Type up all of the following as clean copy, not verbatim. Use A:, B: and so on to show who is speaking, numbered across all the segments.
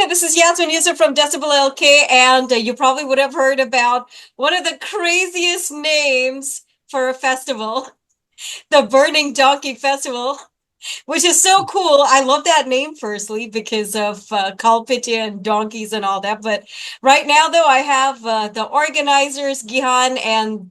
A: This is Yasmin Yusuf from DecibelLK, and you probably would have heard about one of the craziest names for a festival, the Burning Donkey Festival, which is so cool. I love that name, firstly, because of Kalpitya and donkeys and all that. But right now, though, I have the organizers, Gihan and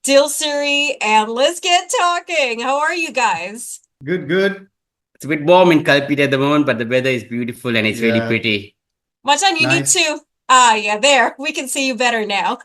A: Dilsuri, and let's get talking. How are you guys?
B: Good, good.
C: It's a bit warm in Kalpit at the moment, but the weather is beautiful and it's really pretty.
A: Machan, you need
B: Nice.
A: to. Yeah, there. We can see you better now.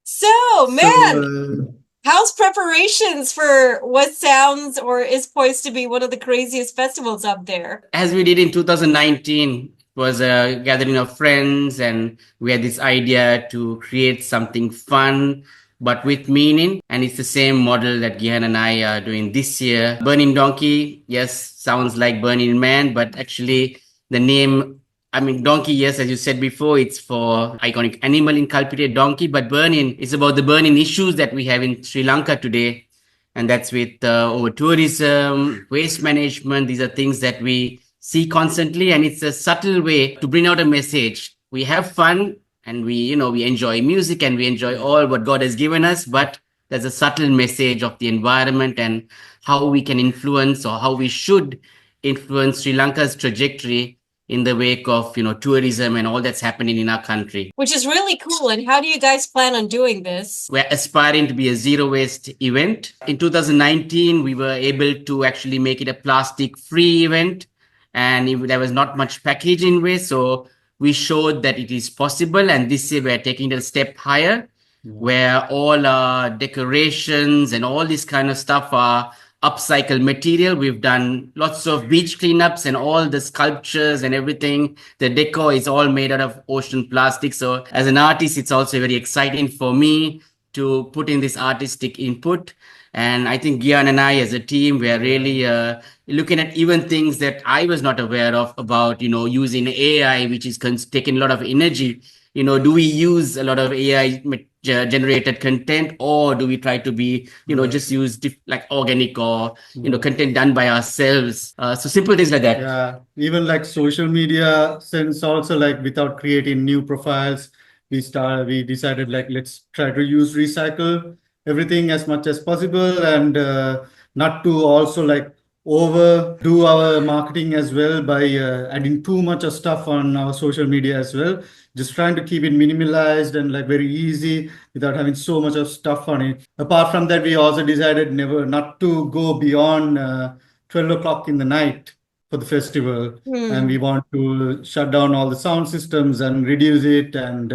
A: So,
B: So,
A: man, how's preparations for what sounds or is poised to be one of the craziest festivals up there?
C: As we did in 2019, it was a gathering of friends, and we had this idea to create something fun but with meaning. And it's the same model that Gihan and I are doing this year. Burning Donkey, yes, sounds like Burning Man, but actually the name, I mean, donkey, yes, as you said before, it's for iconic animal in Kalpite donkey, but burning is about the burning issues that we have in Sri Lanka today. And that's with over tourism, waste management. These are things that we see constantly, and it's a subtle way to bring out a message. We have fun, and we enjoy music, and we enjoy all what God has given us, but there's a subtle message of the environment and how we can influence, or how we should influence Sri Lanka's trajectory in the wake of tourism and all that's happening in our country.
A: Which is really cool. And how do you guys plan on doing this?
C: We're aspiring to be a zero waste event. In 2019, we were able to actually make it a plastic free event, and there was not much packaging waste. So we showed that it is possible. And this year we're taking it a step higher, where all our decorations and all this kind of stuff are upcycled material. We've done lots of beach cleanups, and all the sculptures and everything. The decor is all made out of ocean plastic. So as an artist, it's also very exciting for me to put in this artistic input. And I think Gian and I as a team, we are really looking at even things that I was not aware of about, using AI, which is taking a lot of energy. Do we use a lot of AI generated content, or do we try to be, just use like organic or, content done by ourselves? So simple things like that.
B: yeah, even like social media sense also, like without creating new profiles, we decided like let's try to use recycle everything as much as possible, and not to also like overdo our marketing as well by adding too much of stuff on our social media as well. Just trying to keep it minimalized and like very easy without having so much of stuff on it. Apart from that, we also decided never not to go beyond 12 o'clock in the night for the festival. And we want to shut down all the sound systems and reduce it, and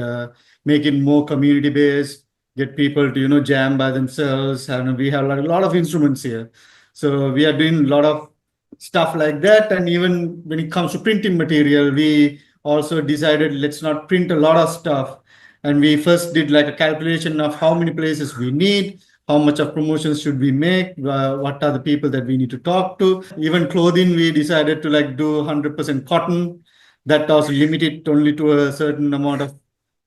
B: make it more community based, get people to jam by themselves. And we have like a lot of instruments here, so we are doing a lot of stuff like that. And even when it comes to printing material, we also decided let's not print a lot of stuff. And we first did like a calculation of how many places we need, how much of promotions should we make, what are the people that we need to talk to. Even clothing, we decided to like do 100% cotton. That also limited only to a certain amount of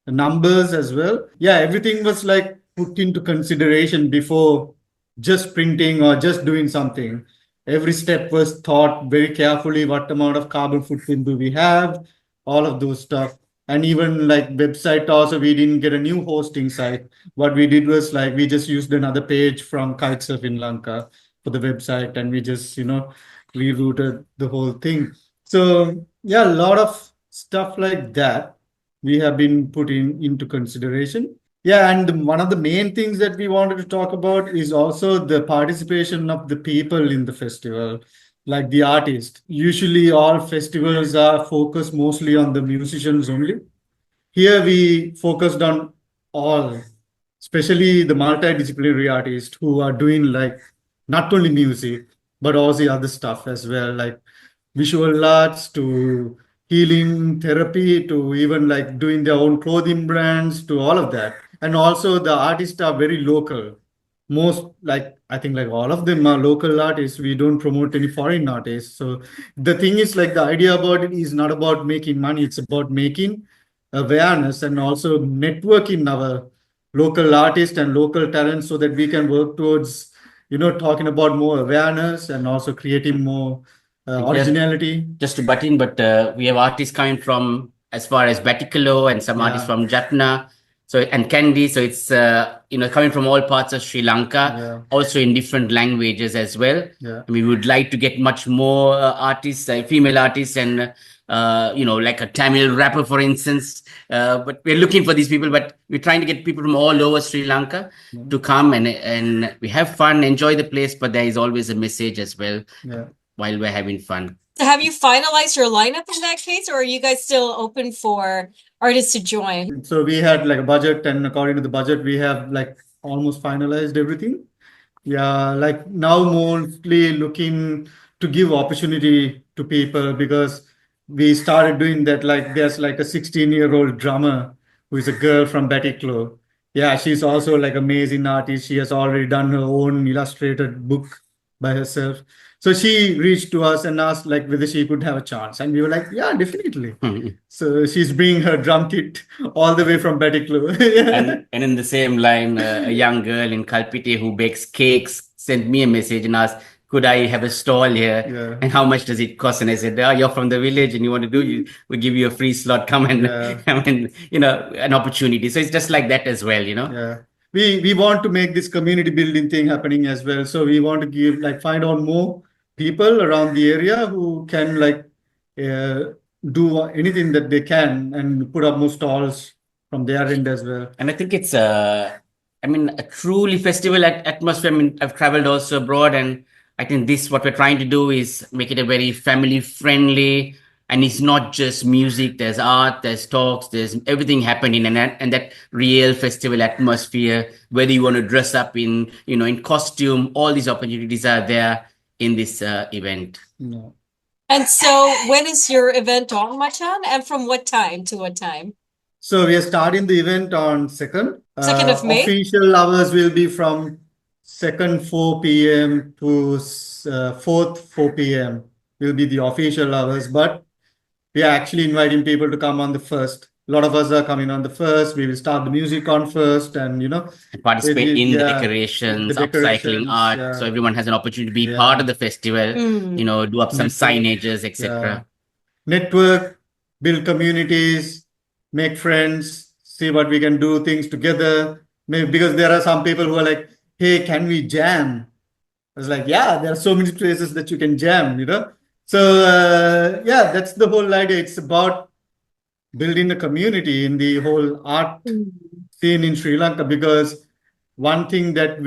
B: numbers as well. Yeah, everything was like put into consideration before just printing or just doing something. Every step was thought very carefully. What amount of carbon footprint do we have? All of those stuff. And even like website also, we didn't get a new hosting site. What we did was like we just used another page from Kitesurf in Lanka for the website, and we just rerouted the whole thing. So yeah, a lot of stuff like that we have been putting into consideration. Yeah, and one of the main things that we wanted to talk about is also the participation of the people in the festival, like the artist. Usually, all festivals are focused mostly on the musicians only. Here, we focused on all, especially the multidisciplinary artists who are doing like not only music, but also other stuff as well, like visual arts to healing therapy to even like doing their own clothing brands to all of that. And also the artists are very local. Most, like I think like all of them are local artists. We don't promote any foreign artists. So the thing is like the idea about it is not about making money, it's about making awareness and also networking our local artists and local talents, so that we can work towards talking about more awareness and also creating more originality.
C: Just to butt in, but we have artists coming from as far as Batikalo and some artists from Jatna. So, and Candy. So it's, coming from all parts of Sri Lanka, also in different languages as well. We would like to get much more artists, female artists, and, like a Tamil rapper, for instance. But we're looking for these people, but we're trying to get people from all over Sri Lanka to come and we have fun, enjoy the place, but there is always a message as well while we're having fun.
A: So have you finalized your lineup in that case, or are you guys still open for artists to join?
B: So we had like a budget, and according to the budget, we have like almost finalized everything. Like now mostly looking to give opportunity to people, because we started doing that. Like there's like a 16-year-old drummer who is a girl from Batiklo. She's also like amazing artist. She has already done her own illustrated book by herself. So she reached to us and asked like whether she could have a chance, and we were like, yeah, definitely. So she's bringing her drum kit all the way from Batiklo.
C: And in the same line, a young girl in Kalpite who bakes cakes sent me a message and asked, could I have a stall here? And how much does it cost? And I said, you're from the village and you want to do, we'll give you a free slot. Come and, an opportunity. So it's just like that as well,
B: We want to make this community building thing happening as well. So we want to find out more people around the area who can do anything that they can and put up more stalls from their end as well.
C: And I think it's a truly festival atmosphere. I've traveled also abroad, and I think what we're trying to do is make it a very family friendly, and it's not just music. There's art, there's talks, there's everything happening, and that real festival atmosphere, whether you want to dress up in costume, all these opportunities are there in this event.
A: And so when is your event on, Machan? And from what time to what time?
B: So we are starting the event on 2nd.
A: 2nd of May?
B: Official hours will be from 2nd 4 p.m. to 4th 4 p.m. will be the official hours. But we are actually inviting people to come on the 1st. A lot of us are coming on the 1st. We will start the music on 1st and,
C: participate in the decorations, upcycling art. So everyone has an opportunity to be part of the festival, do up some signages, etc.
B: Network, build communities, make friends, see what we can do things together. Maybe because there are some people who are like, hey, can we jam? I was like, yeah, there are so many places that you can jam, So that's the whole idea. It's about building a community in the whole art scene in Sri Lanka, because one thing that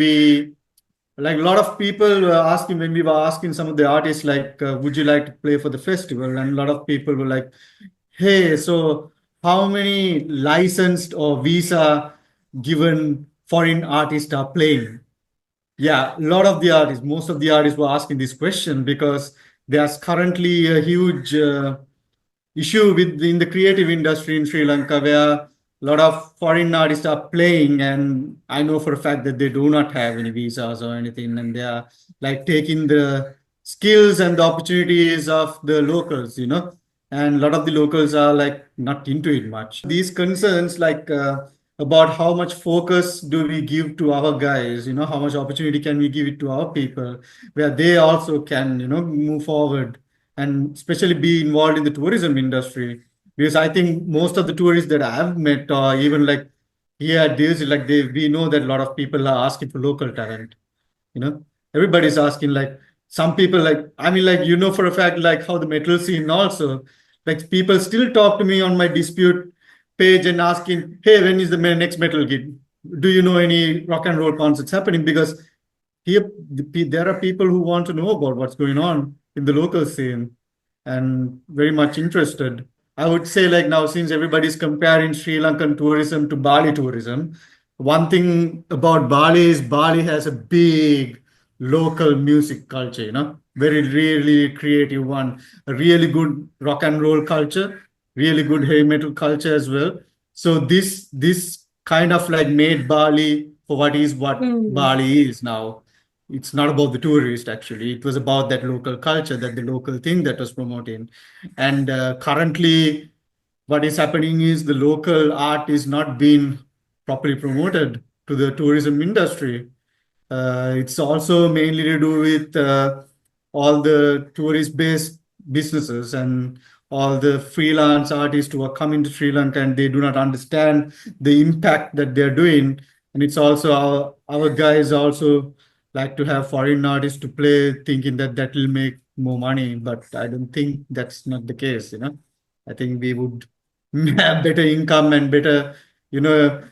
B: a lot of people were asking when we were asking some of the artists, would you like to play for the festival? And a lot of people were like, hey, so how many licensed or visa given foreign artists are playing? A lot of the artists, most of the artists were asking this question, because there's currently a huge issue in the creative industry in Sri Lanka, where a lot of foreign artists are playing, and I know for a fact that they do not have any visas or anything, and they are taking the skills and the opportunities of the locals, and a lot of the locals are not into it much. These concerns about how much focus do we give to our guys, how much opportunity can we give it to our people, where they also can, move forward and especially be involved in the tourism industry. Because I think most of the tourists that I have met, or even here at this, we know that a lot of people are asking for local talent. Everybody's asking, some people for a fact, how the metal scene also, people still talk to me on my dispute page and asking, hey, when is the next metal gig? Do you know any rock and roll concerts happening? Because here there are people who want to know about what's going on in the local scene and very much interested. I would say now, since everybody's comparing Sri Lankan tourism to Bali tourism, one thing about Bali is Bali has a big local music culture, very really creative one, a really good rock and roll culture, really good heavy metal culture as well. So this kind of made Bali for what Bali is now. It's not about the tourist, actually. It was about that local culture, that the local thing that was promoting. And currently, what is happening is the local art is not being properly promoted to the tourism industry. It's also mainly to do with all the tourist-based businesses and all the freelance artists who are coming to Sri Lanka and they do not understand the impact that they're doing. And it's also our guys also like to have foreign artists to play, thinking that that will make more money. But I don't think that's not the case, you know. I think we would have better income and better, you know,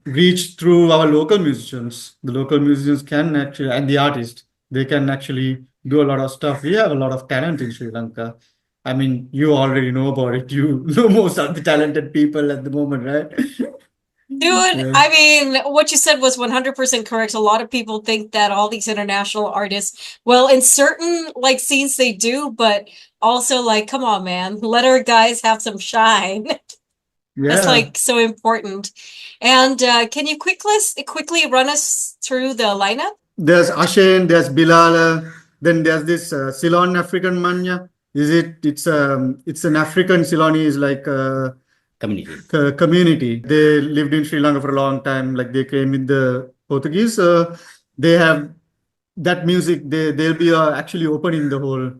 B: reach through our local musicians. The local musicians can actually, and the artists, they can actually do a lot of stuff. We have a lot of talent in Sri Lanka. I mean, you already know about it. You know most of the talented people at the moment, right?
A: Dude,
B: Yeah.
A: I mean, what you said was 100% correct. A lot of people think that all these international artists, well, in certain like scenes they do, but also like, come on, man, let our guys have some shine. That's
B: Yeah.
A: like so important. And can you quickly run us through the lineup?
B: There's Ashen, there's Bilal, then there's this Ceylon African Manya. It's an African Ceylonese like
C: Community.
B: community. They lived in Sri Lanka for a long time. Like they came with the Portuguese. They have that music. They'll be actually opening the whole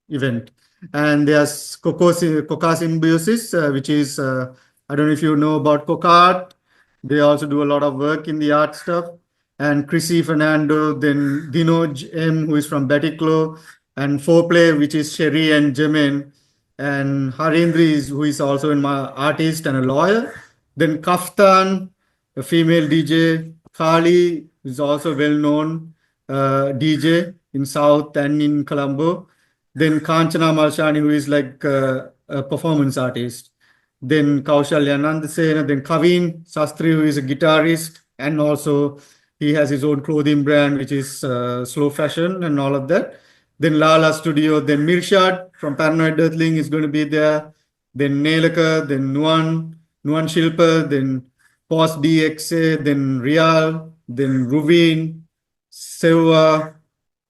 B: event. And there's Coca Symbiosis, which is I don't know if you know about Coca art. They also do a lot of work in the art stuff. And Chrissy Fernando, then Dinoj M, who is from Batiklo, and Foreplay, which is Sherry and Jermaine, and Harindri, who is also an artist and a lawyer. Then Kaftan, a female DJ. Kali is also well known DJ in South and in Colombo. Then Kanchana Malshani, who is like a performance artist. Then Kaushalya Nandasena, then Kavin Sastri, who is a guitarist, and also he has his own clothing brand, which is slow fashion and all of that. Then Lala Studio, then Mirshad from Paranoid Earthling is going to be there. Then Nelaka, then Nuan Shilpa, then Post DXA, then Rial, then Ruvin, Sewa,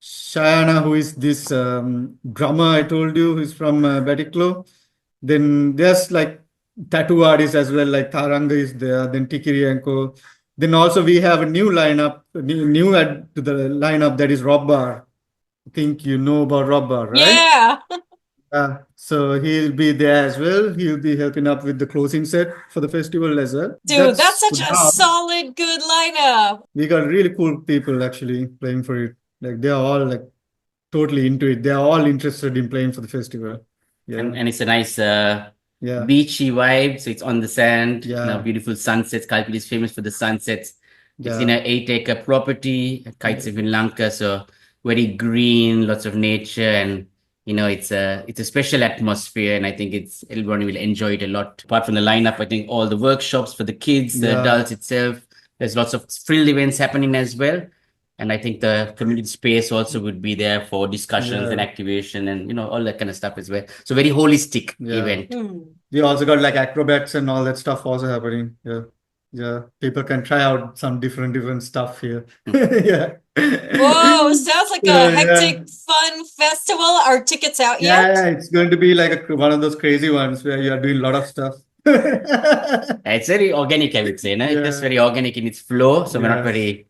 B: Shayana, who is this drummer I told you, who's from Batiklo. Then there's like tattoo artists as well, like Taranga is there, then Tikirienko. Then also we have a new lineup, new add to the lineup, that is Rob Bar. I think you know about Rob Bar, right?
A: Yeah.
B: So he'll be there as well. He'll be helping up with the closing set for the festival as well.
A: Dude, that's such a
B: now.
A: solid, good lineup.
B: We got really cool people actually playing for it. Like they are all like totally into it. They are all interested in playing for the festival. Yeah.
C: And it's a nice
B: Yeah.
C: beachy vibe. So it's on the sand,
B: Yeah.
C: beautiful sunsets. Kalpit is famous for the sunsets. It's
B: Yeah.
C: in an 8-acre property, kites in Lanka, so very green, lots of nature, and it's a special atmosphere, and I think everyone will enjoy it a lot. Apart from the lineup, I think all the workshops for the kids, the
B: Yeah.
C: adults itself, there's lots of frill events happening as well. And I think the community space also would be there for discussions and
B: Yeah.
C: activation and all that kind of stuff as well. So very holistic
B: Yeah.
C: event.
B: We also got like acrobats and all that stuff also happening. Yeah. Yeah. People can try out some different stuff here. Yeah.
A: Whoa, sounds like a
B: Yeah,
A: hectic, fun festival. Are tickets out
B: Yeah,
A: yet?
B: yeah, it's going to be like one of those crazy ones where you are doing a lot of stuff.
C: It's very organic, I would say. No? It's just
B: Yeah.
C: very organic in its flow. So we're not
B: Yeah.
C: very,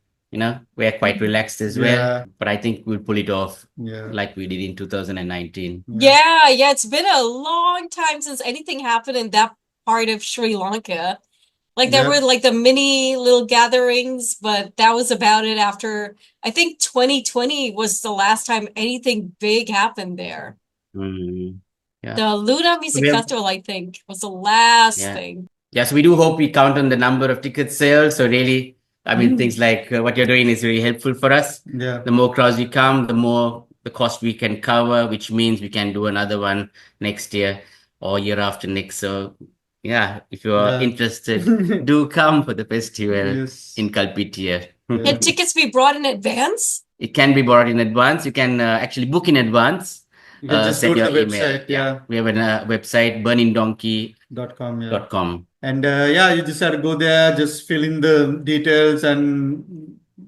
C: we're quite relaxed as well.
B: Yeah.
C: But I think we'll pull it off
B: Yeah.
C: like we did in 2019.
A: Yeah, it's been a long time since anything happened in that part of Sri Lanka. Like there
B: Yeah.
A: were like the mini little gatherings, but that was about it after I think 2020 was the last time anything big happened there.
C: Yeah.
A: The Luna Music
C: we have-
A: Festival, I think, was the last
C: Yeah.
A: thing.
C: Yes, we do hope we count on the number of ticket sales. So really, I mean, things like what you're doing is very helpful for us.
B: Yeah.
C: The more crowds we come, the more the cost we can cover, which means we can do another one next year or year after next. So yeah, if you are
B: Yeah.
C: interested, do come for the festival
B: Yes.
C: in Kalpitia.
B: Yeah.
A: Can tickets be brought in advance?
C: It can be bought in advance. You can actually book in advance.
B: You can just
C: send
B: go to
C: your
B: the
C: email.
B: website. Yeah.
C: We have a website, burningdonkey.com.
B: .com. Yeah. And yeah, you just have to go there, just fill in the details, and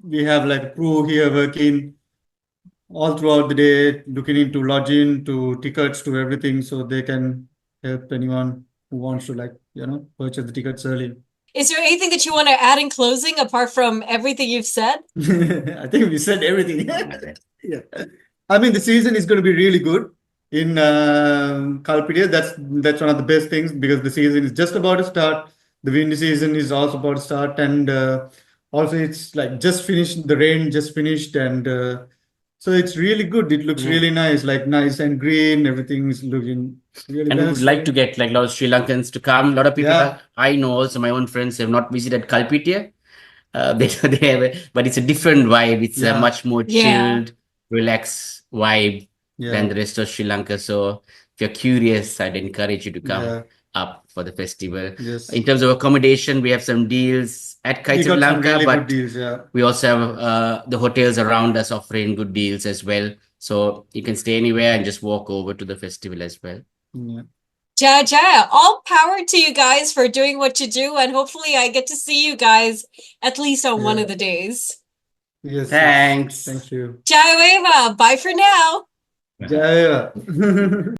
B: we have like a crew here working all throughout the day, looking into lodging, to tickets, to everything, so they can help anyone who wants to purchase the tickets early.
A: Is there anything that you want to add in closing apart from everything you've said?
B: I think we said everything. Yeah. I mean, the season is going to be really good. in Kalpidia. That's one of the best things because the season is just about to start. The windy season is also about to start, and also it's like just finished. The rain just finished, and so it's really good. It looks
C: Yeah.
B: really nice, like nice and green. Everything is looking really
C: And we
B: well.
C: would like to get like a lot of Sri Lankans to come. A lot of people
B: Yeah.
C: I know also my own friends have not visited Kalpitia. They have, but it's a different vibe. It's a
B: Yeah.
C: much more
A: Yeah.
C: chilled, relaxed vibe than
B: Yeah.
C: the rest of Sri Lanka. So if you're curious, I'd encourage you to come
B: Yeah.
C: up for the festival.
B: Yes.
C: In terms of accommodation, we have some deals at
B: We got some
C: Lanka,
B: really good
C: but
B: deals. Yeah.
C: we also have the hotels around us offering good deals as well. So you can stay anywhere and just walk over to the festival as well.
B: Yeah.
A: Jaya, all power to you guys for doing what you do, and hopefully I get to see you guys at least on one
B: Yeah.
A: of the days.
B: Yes.
C: Thanks.
B: Thank you.
A: Jaya Weva, bye for now.
B: Jaya.